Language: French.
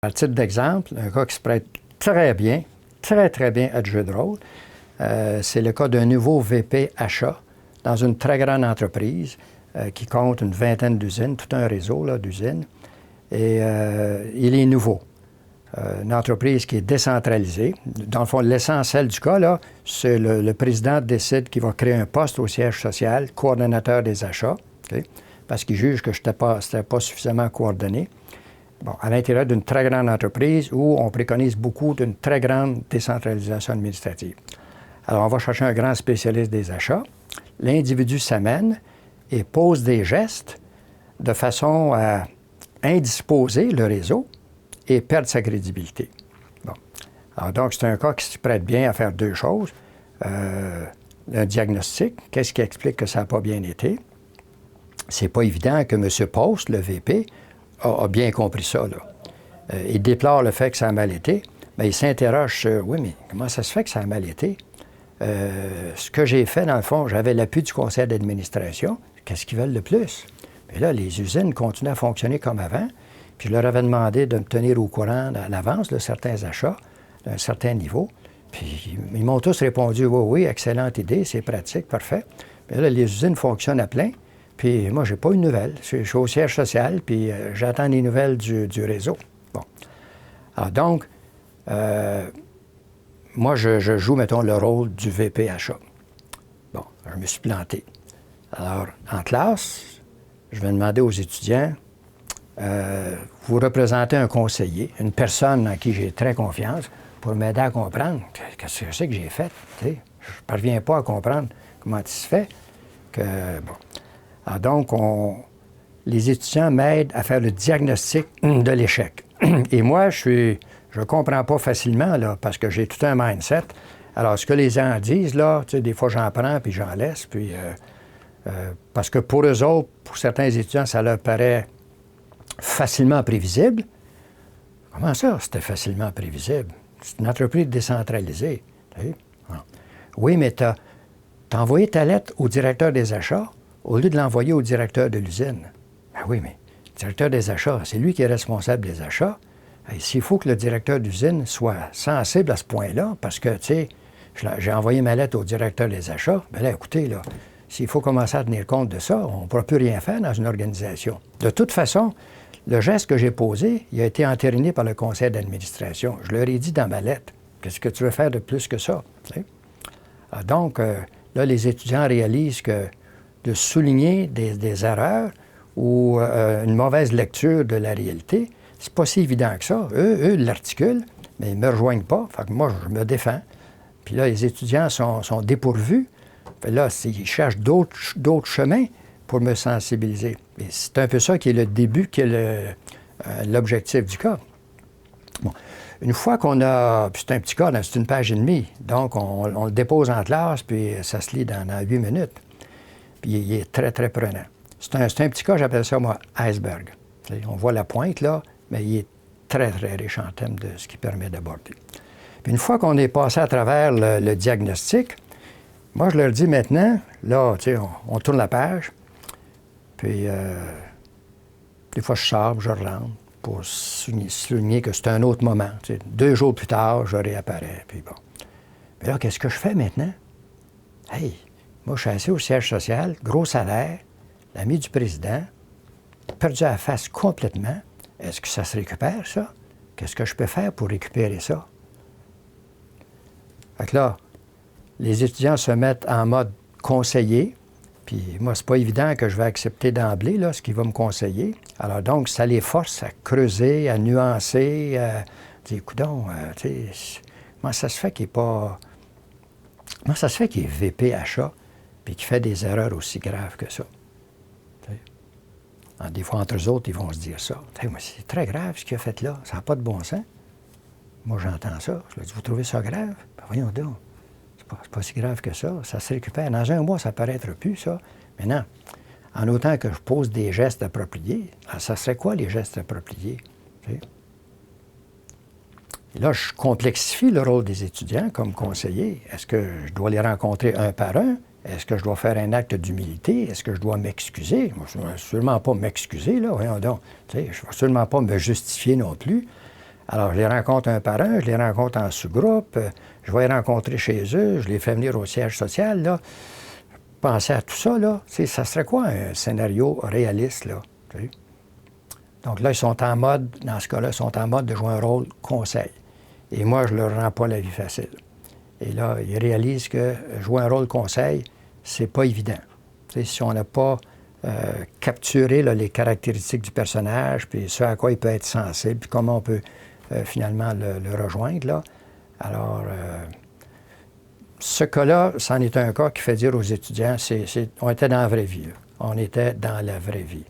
À titre d'exemple, un gars qui se prête très bien à du jeu de rôle, c'est le cas d'un nouveau VP achat dans une très grande entreprise qui compte une vingtaine d'usines, tout un réseau là, d'usines. Et il est nouveau. Une entreprise qui est décentralisée. Dans le fond, l'essentiel du cas, là, c'est le président décide qu'il va créer un poste au siège social, coordonnateur des achats, okay, parce qu'il juge que je n'étais pas suffisamment coordonné. Bon, à l'intérieur d'une très grande entreprise où on préconise beaucoup d'une très grande décentralisation administrative. Alors, on va chercher un grand spécialiste des achats. L'individu s'amène et pose des gestes de façon à indisposer le réseau et perdre sa crédibilité. Bon. Alors, donc, c'est un cas qui se prête bien à faire deux choses. Un diagnostic, qu'est-ce qui explique que ça n'a pas bien été? C'est pas évident que M. Post, le VP, a bien compris ça, là. Il déplore le fait que ça a mal été, mais il s'interroge sur, oui, mais comment ça se fait que ça a mal été? Ce que j'ai fait, dans le fond, j'avais l'appui du conseil d'administration. Qu'est-ce qu'ils veulent de plus? Mais là, les usines continuent à fonctionner comme avant, puis je leur avais demandé de me tenir au courant à l'avance de certains achats, d'un certain niveau. Puis ils m'ont tous répondu, oui, oui, excellente idée, c'est pratique, parfait. Mais là, les usines fonctionnent à plein. Puis moi, j'ai pas eu de nouvelles. Je suis au siège social, puis j'attends les nouvelles du réseau. Bon. Alors donc, moi, je joue, mettons, le rôle du VP achat. Bon, je me suis planté. Alors, en classe, je vais demander aux étudiants, vous représentez un conseiller, une personne en qui j'ai très confiance, pour m'aider à comprendre qu'est-ce que c'est que j'ai fait. Je ne parviens pas à comprendre comment il se fait que... Bon. Alors donc, les étudiants m'aident à faire le diagnostic de l'échec. Et moi, je ne comprends pas facilement, là, parce que j'ai tout un mindset. Alors, ce que les gens disent, là, tu sais, des fois, j'en prends puis j'en laisse. Puis, parce que pour eux autres, pour certains étudiants, ça leur paraît facilement prévisible. Comment ça, c'était facilement prévisible? C'est une entreprise décentralisée. Oui, mais tu as envoyé ta lettre au directeur des achats au lieu de l'envoyer au directeur de l'usine. Ben oui, mais le directeur des achats, c'est lui qui est responsable des achats. S'il faut que le directeur d'usine soit sensible à ce point-là, parce que, tu sais, j'ai envoyé ma lettre au directeur des achats, bien là, écoutez, là, s'il faut commencer à tenir compte de ça, on ne pourra plus rien faire dans une organisation. De toute façon, le geste que j'ai posé, il a été entériné par le conseil d'administration. Je leur ai dit dans ma lettre, qu'est-ce que tu veux faire de plus que ça? Donc, là, les étudiants réalisent que de souligner des erreurs ou une mauvaise lecture de la réalité, c'est pas si évident que ça. Eux l'articulent, mais ils ne me rejoignent pas. Fait que moi, je me défends. Puis là, les étudiants sont dépourvus. Fait là, ils cherchent d'autres chemins pour me sensibiliser. Et c'est un peu ça qui est le début, qui est l'objectif du cas. Bon. Une fois qu'on a... Puis c'est un petit cas, c'est une page et demie. Donc, on le dépose en classe, puis ça se lit dans 8 minutes. Puis il est très, très prenant. C'est un petit cas, j'appelle ça, moi, iceberg. On voit la pointe, là, mais il est très, très riche en termes de ce qui permet d'aborder. Puis une fois qu'on est passé à travers le diagnostic, moi, je leur dis maintenant, là, tu sais, on tourne la page, puis des fois, je sors, je rentre pour souligner que c'est un autre moment. Tu sais, 2 jours plus tard, je réapparais, puis bon. Mais là, qu'est-ce que je fais maintenant? Hey! Moi, je suis assis au siège social, gros salaire, l'ami du président, perdu à la face complètement. Est-ce que ça se récupère, ça? Qu'est-ce que je peux faire pour récupérer ça? Fait que là, les étudiants se mettent en mode conseiller, puis moi, c'est pas évident que je vais accepter d'emblée, là, ce qu'il va me conseiller. Alors donc, ça les force à creuser, à nuancer, à dire, coudonc, tu sais, comment ça se fait qu'il n'est pas... Comment ça se fait qu'il est VP achat? Puis qui fait des erreurs aussi graves que ça. Alors, des fois, entre eux autres, ils vont se dire ça. C'est très grave ce qu'il a fait là. Ça n'a pas de bon sens. Moi, j'entends ça. Je leur dis, vous trouvez ça grave? Ben, voyons donc. C'est pas si grave que ça. Ça se récupère. Dans 1 mois, ça ne paraîtra plus, ça. Mais non. En autant que je pose des gestes appropriés, alors, ça serait quoi, les gestes appropriés? T'sais? Et là, je complexifie le rôle des étudiants comme conseiller. Est-ce que je dois les rencontrer un par un? Est-ce que je dois faire un acte d'humilité? Est-ce que je dois m'excuser? Moi, je ne vais sûrement pas m'excuser, là, voyons donc. Je ne vais sûrement pas me justifier non plus. Alors, je les rencontre un par un, je les rencontre en sous-groupe, je vais les rencontrer chez eux, je les fais venir au siège social, là. Pensez à tout ça, là. Ça serait quoi un scénario réaliste, là? T'sais? Donc là, ils sont en mode, dans ce cas-là, ils sont en mode de jouer un rôle conseil. Et moi, je ne leur rends pas la vie facile. Et là, ils réalisent que jouer un rôle conseil, c'est pas évident. T'sais, si on n'a pas capturé là, les caractéristiques du personnage, puis ce à quoi il peut être sensible, puis comment on peut finalement le rejoindre, là. Alors, ce cas-là, c'en est un cas qui fait dire aux étudiants, on était dans la vraie vie, là. On était dans la vraie vie.